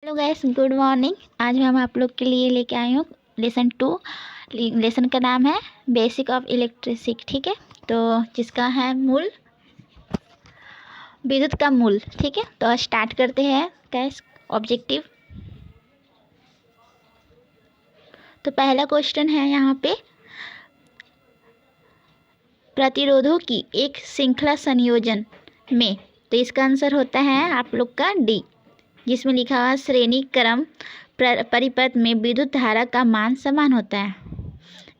Hello guys, good morning. आज हम आप लोग के लिए लेके आए हूँ लेसन 2। लेसन का नाम है बेसिक ऑफ इलेक्ट्रिसिटी। ठीक है, तो जिसका है मूल, विद्युत का मूल। ठीक है, तो स्टार्ट करते हैं गाइस। ऑब्जेक्टिव, तो पहला क्वेश्चन है यहाँ पे, प्रतिरोधों की एक श्रृंखला संयोजन में, तो इसका आंसर होता है आप लोग का डी, जिसमें लिखा हुआ श्रेणी क्रम परिपथ में विद्युत धारा का मान समान होता है।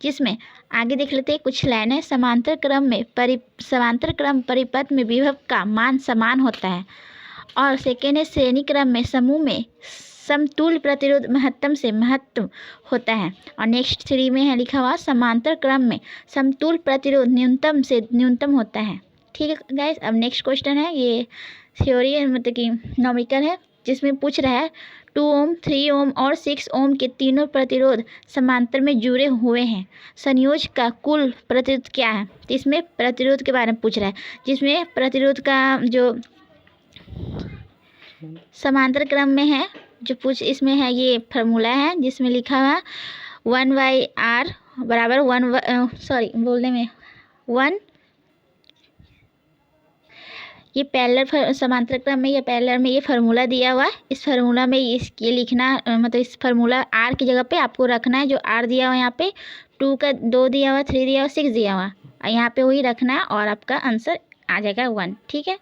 जिसमें आगे देख लेते हैं कुछ लाइनें, समांतर क्रम परिपथ में विभव का मान समान होता है। और सेकेंड है, श्रेणी क्रम में समूह में समतुल्य प्रतिरोध महत्तम से महत्तम होता है। और नेक्स्ट 3 में है लिखा हुआ, समांतर क्रम में समतुल्य प्रतिरोध न्यूनतम से न्यूनतम होता है। ठीक है गाइस, अब नेक्स्ट क्वेश्चन है, ये थ्योरी है, मतलब कि नॉमिकल है, जिसमें पूछ रहा है 2 ओम, 3 ओम और 6 ओम के तीनों प्रतिरोध समांतर में जुड़े हुए हैं, संयोज का कुल प्रतिरोध क्या है। तो इसमें प्रतिरोध के बारे में पूछ रहा है, जिसमें प्रतिरोध का जो समांतर क्रम में है, जो इसमें है, ये फार्मूला है जिसमें लिखा हुआ 1/r बराबर 1, ये पैरेलल समांतर क्रम में, ये पैरेलल में ये फार्मूला दिया हुआ है। इस फार्मूला में ये लिखना, मतलब इस फार्मूला आर की जगह पे आपको रखना है जो आर दिया हुआ है यहाँ पे, 2 का 2 दिया हुआ, 3 दिया हुआ, 6 दिया हुआ, और यहाँ पे वही रखना है और आपका आंसर आ जाएगा 1। ठीक है,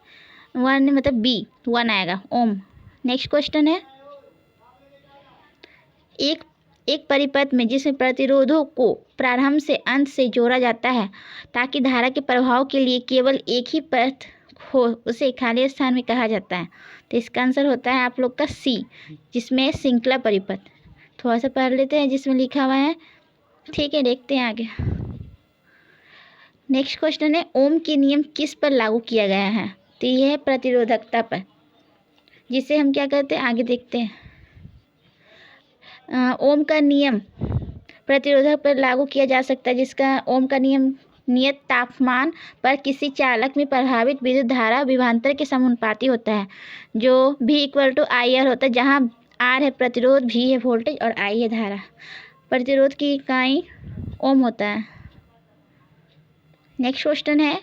1 मतलब बी 1 आएगा, ओम। नेक्स्ट क्वेश्चन है, एक परिपथ में जिसमें प्रतिरोधों को प्रारंभ से अंत से जोड़ा जाता है ताकि धारा के प्रभाव के लिए केवल एक ही पथ हो, उसे खाली स्थान में कहा जाता है। तो इसका आंसर होता है आप लोग का सी, जिसमें श्रृंखला परिपथ। थोड़ा सा पढ़ लेते हैं जिसमें लिखा हुआ है। ठीक है, देखते हैं आगे। नेक्स्ट क्वेश्चन है, ओम के नियम किस पर लागू किया गया है। तो यह है प्रतिरोधकता पर, जिसे हम क्या कहते हैं, आगे देखते हैं। ओम का नियम प्रतिरोधक पर लागू किया जा सकता है, जिसका ओम का नियम नियत तापमान पर किसी चालक में प्रभावित विद्युत धारा विभवांतर के समानुपाती होता है, जो V = IR होता है, जहाँ R है प्रतिरोध, V है वोल्टेज और I है धारा। प्रतिरोध की इकाई ओम होता है। नेक्स्ट क्वेश्चन है,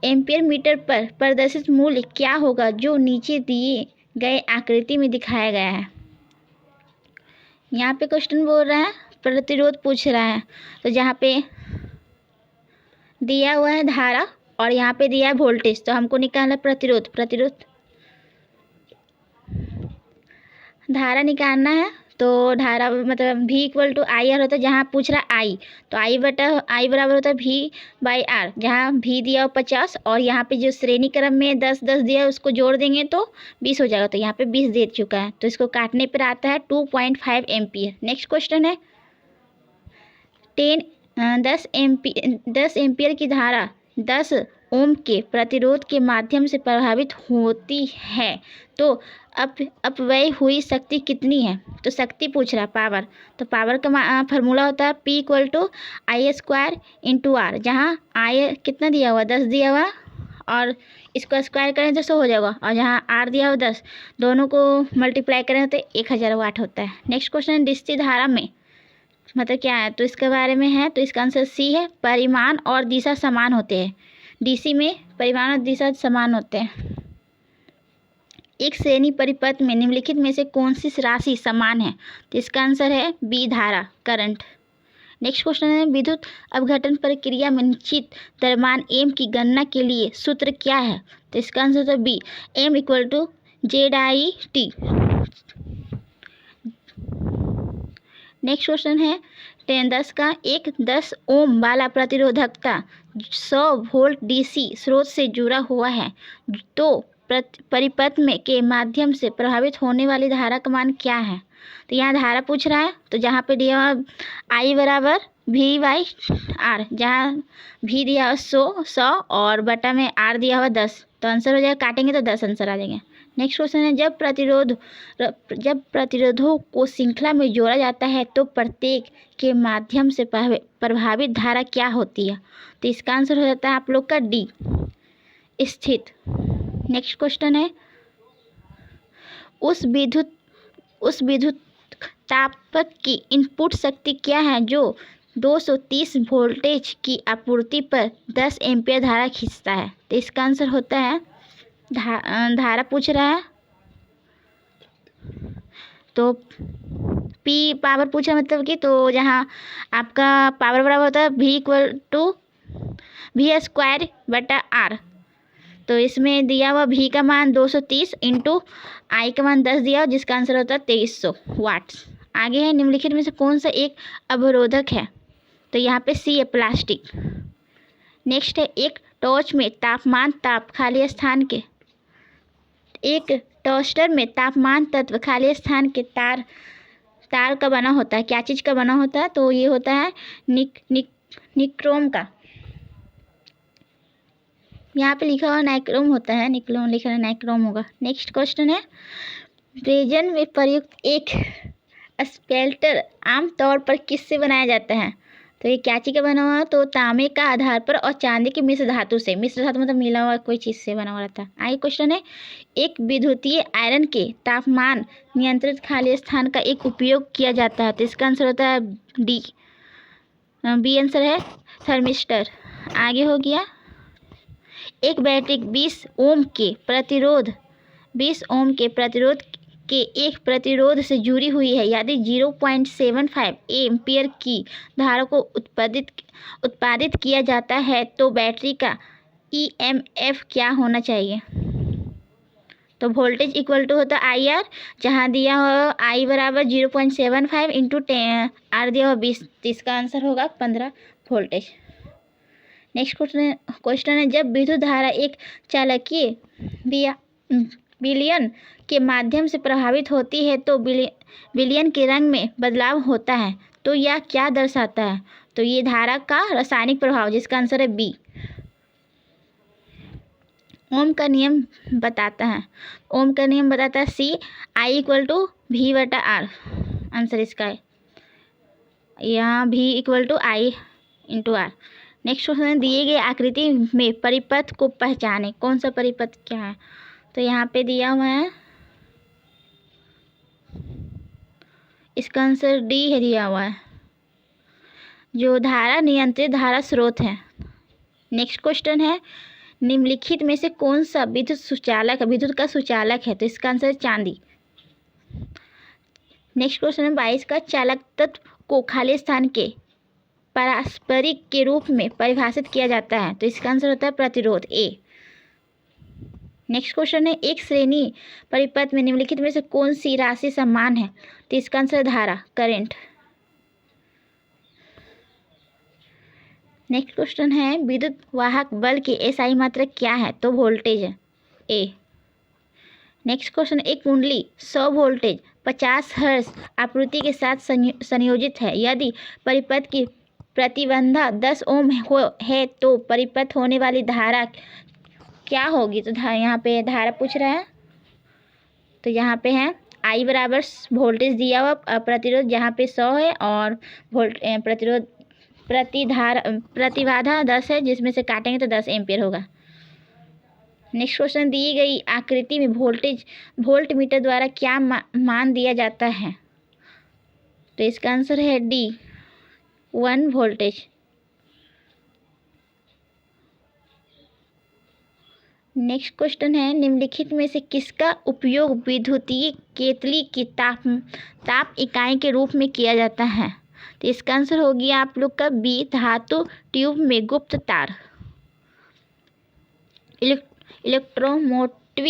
एम्पियर मीटर पर प्रदर्शित मूल्य क्या होगा जो नीचे दिए गए आकृति में दिखाया गया है। यहाँ पे क्वेश्चन बोल रहा है, प्रतिरोध पूछ रहा है, तो जहाँ पे दिया हुआ है धारा और यहाँ पे दिया है वोल्टेज, तो हमको निकालना प्रतिरोध धारा निकालना है। तो धारा मतलब V = IR होता है, जहाँ पूछ रहा है I, तो I बराबर होता है V/R, जहाँ V दिया हो 50 और यहाँ पे जो श्रेणी क्रम में 10-10 दिया है उसको जोड़ देंगे तो 20 हो जाएगा। तो यहाँ पे 20 दे चुका है, तो इसको काटने पर आता है 2.5 एम्पियर। नेक्स्ट क्वेश्चन है, 10 एम्पियर की धारा 10 ओम के प्रतिरोध के माध्यम से प्रभावित होती है, तो अपव्यय हुई शक्ति कितनी है। तो शक्ति पूछ रहा है, पावर। तो पावर का फार्मूला होता है P = I² × R, जहाँ I कितना दिया हुआ, 10 दिया हुआ, और इसको स्क्वायर करें तो 100 हो जाएगा, और जहाँ R दिया हुआ 10, दोनों को मल्टीप्लाई करें तो 1000 वाट होता है। नेक्स्ट क्वेश्चन, डिस्ची धारा में मतलब क्या है, तो इसके बारे में है, तो इसका आंसर सी है, परिमाण और दिशा समान होते हैं। डीसी में परिमाण और दिशा समान होते हैं। एक श्रेणी परिपथ में निम्नलिखित में से कौन सी राशि समान है। तो इसका आंसर है बी, धारा, करंट। नेक्स्ट क्वेश्चन है, विद्युत अपघटन प्रक्रिया में निश्चित द्रव्यमान एम की गणना के लिए सूत्र क्या है। तो इसका आंसर है B, M = ZIT। Next question है, 10 ओम वाला प्रतिरोधकता 100 वोल्ट DC स्रोत से जुड़ा हुआ है, तो परिपथ में के माध्यम से प्रभावित होने वाली धारा का मान क्या है। तो यहाँ धारा पूछ रहा है, तो जहाँ पे दिया हुआ I बराबर V/R, जहाँ V दिया हुआ 100 और बटा में R दिया हुआ 10, तो आंसर हो जाएगा, काटेंगे तो 10 आंसर आ जाएंगे। नेक्स्ट क्वेश्चन है, जब प्रतिरोधों को श्रृंखला में जोड़ा जाता है तो प्रत्येक के माध्यम से प्रभावित धारा क्या होती है। तो इसका आंसर हो जाता है आप लोग का डी, स्थित। नेक्स्ट क्वेश्चन है, उस उस विद्युत तापक की इनपुट शक्ति क्या है जो 230 वोल्टेज की आपूर्ति पर 10 एम्पीयर धारा खींचता है? तो इसका आंसर होता है धारा पूछ रहा है तो पी पावर पूछा मतलब कि, तो जहाँ आपका पावर बराबर होता है V=V²/R। तो इसमें दिया हुआ V का मान 230 इंटू I का मान 10 दिया, जिसका आंसर होता है 2300 वाट्स। आगे है निम्नलिखित में से कौन सा एक अवरोधक है? तो यहाँ पे सी है प्लास्टिक। नेक्स्ट है एक टॉर्च में खाली स्थान के एक टोस्टर में तापमान तत्व खाली स्थान के तार का बना होता है। क्या चीज़ का बना होता है? तो ये होता है निक्रोम का। यहाँ पे लिखा हुआ नाइक्रोम होता है, निक्रोम लिखा है नाइक्रोम होगा। नेक्स्ट क्वेश्चन है ब्रेजन में प्रयुक्त एक स्पेल्टर आमतौर पर किससे बनाया जाता है? तो ये क्या चीज़ का बना हुआ है? तो तांबे का आधार पर और चांदी की मिश्र धातु से। मिश्र धातु मतलब मिला हुआ कोई चीज़ से बना हुआ रहता है। आगे क्वेश्चन है एक विद्युतीय आयरन के तापमान नियंत्रित खाली स्थान का एक उपयोग किया जाता है। तो इसका आंसर होता है डी, बी आंसर है थर्मिस्टर। आगे हो गया एक बैटरी 20 ओम के प्रतिरोध के एक प्रतिरोध से जुड़ी हुई है। यदि 0.75 एम्पीयर की धारा को उत्पादित किया जाता है तो बैटरी का EMF क्या होना चाहिए? तो वोल्टेज इक्वल टू होता है IR, जहाँ दिया हो I बराबर 0.75 इंटू R दिया हो 20, तो इसका आंसर होगा 15 वोल्टेज। नेक्स्ट क्वेश्चन है जब विद्युत धारा एक चालकीय विलयन के माध्यम से प्रभावित होती है तो विलयन के रंग में बदलाव होता है, तो यह क्या दर्शाता है? तो ये धारा का रासायनिक प्रभाव, जिसका आंसर है बी। ओम का नियम बताता है C I=V/R। आंसर इसका है यहाँ V=I/R। नेक्स्ट क्वेश्चन दिए गए आकृति में परिपथ को पहचाने। कौन सा परिपथ क्या है? तो यहाँ पे दिया हुआ है, इसका आंसर डी है दिया हुआ है, जो धारा नियंत्रित धारा स्रोत है। नेक्स्ट क्वेश्चन है निम्नलिखित में से कौन सा विद्युत का सुचालक है? तो इसका आंसर है चांदी। नेक्स्ट क्वेश्चन है 22 का चालक तत्व को खाली स्थान के पारस्परिक के रूप में परिभाषित किया जाता है। तो इसका आंसर होता है प्रतिरोध ए। नेक्स्ट क्वेश्चन है एक श्रेणी परिपथ में निम्नलिखित में से कौन सी राशि समान है? तो इसका आंसर धारा करंट। नेक्स्ट क्वेश्चन है विद्युत वाहक बल की SI मात्रक क्या है? तो वोल्टेज है ए। नेक्स्ट क्वेश्चन एक कुंडली 100 वोल्टेज 50 हर्ट्ज आपूर्ति के साथ संयोजित है। यदि परिपथ की प्रतिबंधा 10 ओम है तो परिपथ होने वाली धारा क्या होगी? तो यहाँ पे धारा पूछ रहा है, तो यहाँ पे है I बराबर वोल्टेज दिया हुआ, प्रतिरोध जहाँ पे 100 है और प्रतिबाधा 10 है, जिसमें से काटेंगे तो 10 एम्पीयर होगा। नेक्स्ट क्वेश्चन दी गई आकृति में वोल्ट मीटर द्वारा क्या मान दिया जाता है? तो इसका आंसर है डी 1 वोल्टेज। नेक्स्ट क्वेश्चन है निम्नलिखित में से किसका उपयोग विद्युतीय केतली की ताप इकाई के रूप में किया जाता है? तो इसका आंसर होगी आप लोग का बी धातु ट्यूब में गुप्त तार। इलेक्ट्रोमोटिव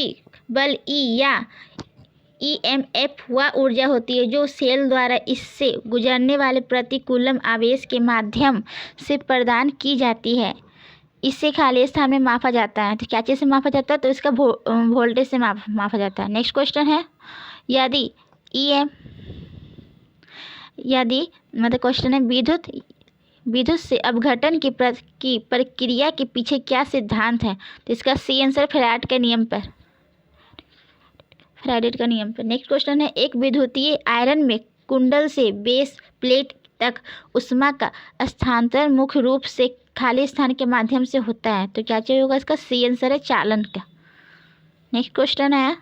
बल E या EMF वह ऊर्जा होती है जो सेल द्वारा इससे गुजरने वाले प्रतिकूलम आवेश के माध्यम से प्रदान की जाती है। इससे खाली स्थान में मापा जाता है। तो क्या चीज़ से मापा जाता है? तो इसका वोल्टेज से मापा जाता है। नेक्स्ट क्वेश्चन है यदि मतलब क्वेश्चन है विद्युत से अपघटन की प्रक्रिया के पीछे क्या सिद्धांत है? तो इसका सी आंसर फैराडे का नियम पर। नेक्स्ट क्वेश्चन है एक विद्युतीय आयरन में कुंडल से बेस प्लेट तक उष्मा का स्थानांतरण मुख्य रूप से खाली स्थान के माध्यम से होता है। तो क्या चाहिए होगा? इसका सी आंसर है चालन का। नेक्स्ट क्वेश्चन है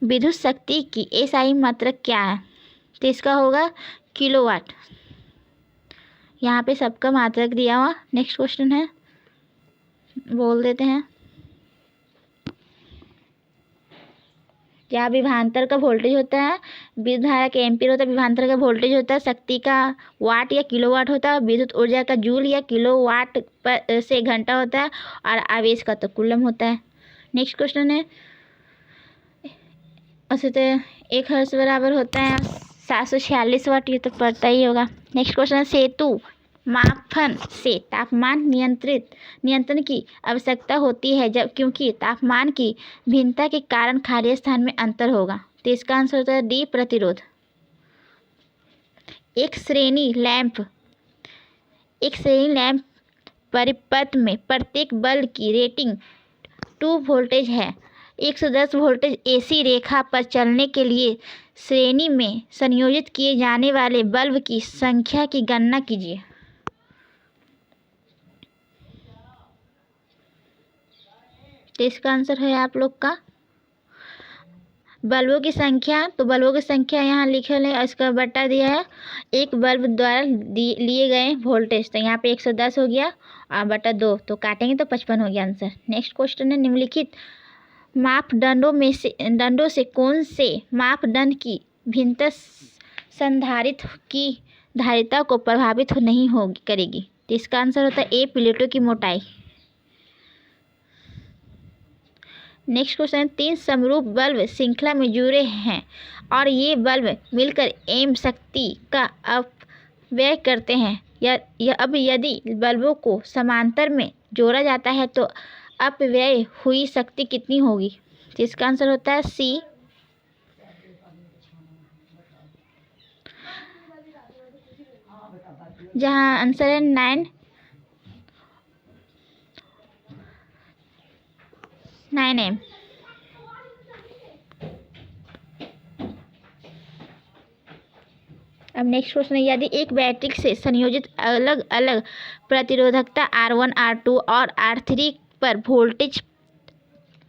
विद्युत शक्ति की एसआई मात्रक क्या है? तो इसका होगा किलोवाट। यहाँ पे सबका मात्रक दिया हुआ। नेक्स्ट क्वेश्चन है, बोल देते हैं। जहाँ विभवांतर का वोल्टेज होता है, विद्युत धारा के एम्पीयर होता है, विभवांतर का वोल्टेज होता है, शक्ति का वाट या किलोवाट होता है, विद्युत ऊर्जा का जूल या किलोवाट पर से घंटा होता है, और आवेश का तो कूलम होता है। नेक्स्ट क्वेश्चन है, वैसे तो 1 हर्ट्ज बराबर होता है 746 वाट, ये तो पता ही होगा। नेक्स्ट क्वेश्चन है, सेतु मापन से तापमान नियंत्रण की आवश्यकता होती है जब क्योंकि तापमान की भिन्नता के कारण खाली स्थान में अंतर होगा। तो इसका आंसर होता है डी, प्रतिरोध। एक श्रेणी लैंप परिपथ में प्रत्येक बल्ब की रेटिंग 2 वोल्टेज है। 110 वोल्टेज एसी रेखा पर चलने के लिए श्रेणी में संयोजित किए जाने वाले बल्ब की संख्या की गणना कीजिए। तो इसका आंसर है आप लोग का बल्बों की संख्या। तो बल्बों की संख्या यहाँ लिखल है, इसका बटा दिया है एक बल्ब द्वारा लिए गए वोल्टेज। तो यहाँ पे 110 हो गया और बटा 2, तो काटेंगे तो 55 हो गया आंसर। नेक्स्ट क्वेश्चन है, निम्नलिखित मापदंडों से कौन से मापदंड की भिन्नता संधारित्र की धारिता को प्रभावित नहीं होगी करेगी? तो इसका आंसर होता है ए, प्लेटों की मोटाई। नेक्स्ट क्वेश्चन है, 3 समरूप बल्ब श्रृंखला में जुड़े हैं और ये बल्ब मिलकर एम शक्ति का अपव्यय करते हैं। अब यदि बल्बों को समांतर में जोड़ा जाता है तो अपव्यय हुई शक्ति कितनी होगी? तो इसका आंसर होता है सी। जहाँ आंसर है 9 एम। अब नेक्स्ट क्वेश्चन है, यदि एक बैटरी से संयोजित अलग अलग प्रतिरोधकता R1, R2 और R3 पर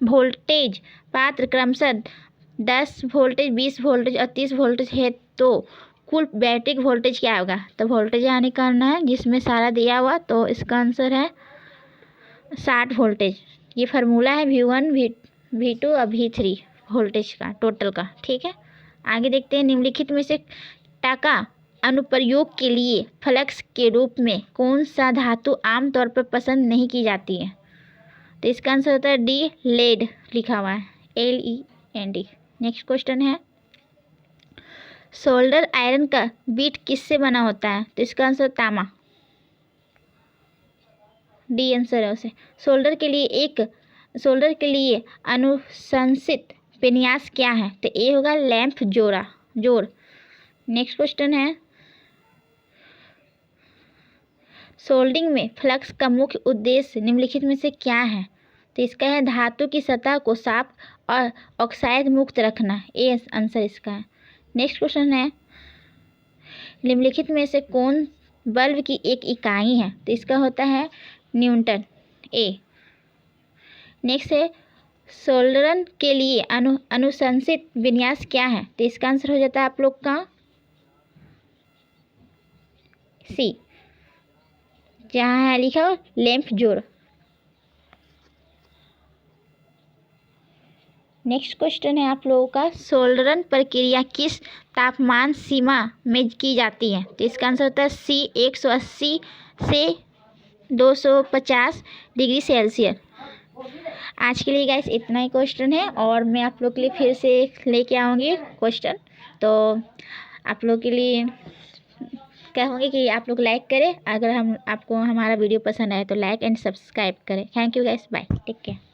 वोल्टेज पात्र क्रमशः 10 वोल्टेज, 20 वोल्टेज और 30 वोल्टेज है तो कुल बैटरी वोल्टेज क्या होगा? तो वोल्टेज यहाँ निकालना है जिसमें सारा दिया हुआ। तो इसका आंसर है 60 वोल्टेज। ये फार्मूला है V1, V2 और V3 वोल्टेज का टोटल का। ठीक है, आगे देखते हैं, निम्नलिखित में से टाका अनुप्रयोग के लिए फ्लक्स के रूप में कौन सा धातु आमतौर पर पसंद नहीं की जाती है? तो इसका आंसर होता है डी, लेड लिखा हुआ है, LEND। नेक्स्ट क्वेश्चन है, सोल्डर आयरन का बीट किससे बना होता है? तो इसका आंसर तांबा, डी आंसर है उसे। सोल्डर के लिए अनुशंसित विन्यास क्या है? तो ए होगा लैंप जोड़। नेक्स्ट क्वेश्चन है, सोल्डरिंग में फ्लक्स का मुख्य उद्देश्य निम्नलिखित में से क्या है? तो इसका है धातु की सतह को साफ और ऑक्साइड मुक्त रखना, ए आंसर इसका है। नेक्स्ट क्वेश्चन है, निम्नलिखित में से कौन बल्ब की एक इकाई है? तो इसका होता है न्यूटन, ए। नेक्स्ट है, सोल्डरन के लिए अनुशंसित विन्यास क्या है? तो इसका आंसर हो जाता है आप लोग का सी, जहाँ है लिखा हो लैंप जोड़। नेक्स्ट क्वेश्चन है आप लोगों का, सोल्डरन प्रक्रिया किस तापमान सीमा में की जाती है? तो इसका आंसर होता है सी, 180 से 250 डिग्री सेल्सियस। आज के लिए गाइस इतना ही क्वेश्चन है और मैं आप लोग के लिए फिर से लेके आऊँगी क्वेश्चन। तो आप लोग के लिए कहूँगी कि आप लोग लाइक करें, अगर आपको हमारा वीडियो पसंद आए तो लाइक एंड सब्सक्राइब करें। Thank you guys, bye, take care.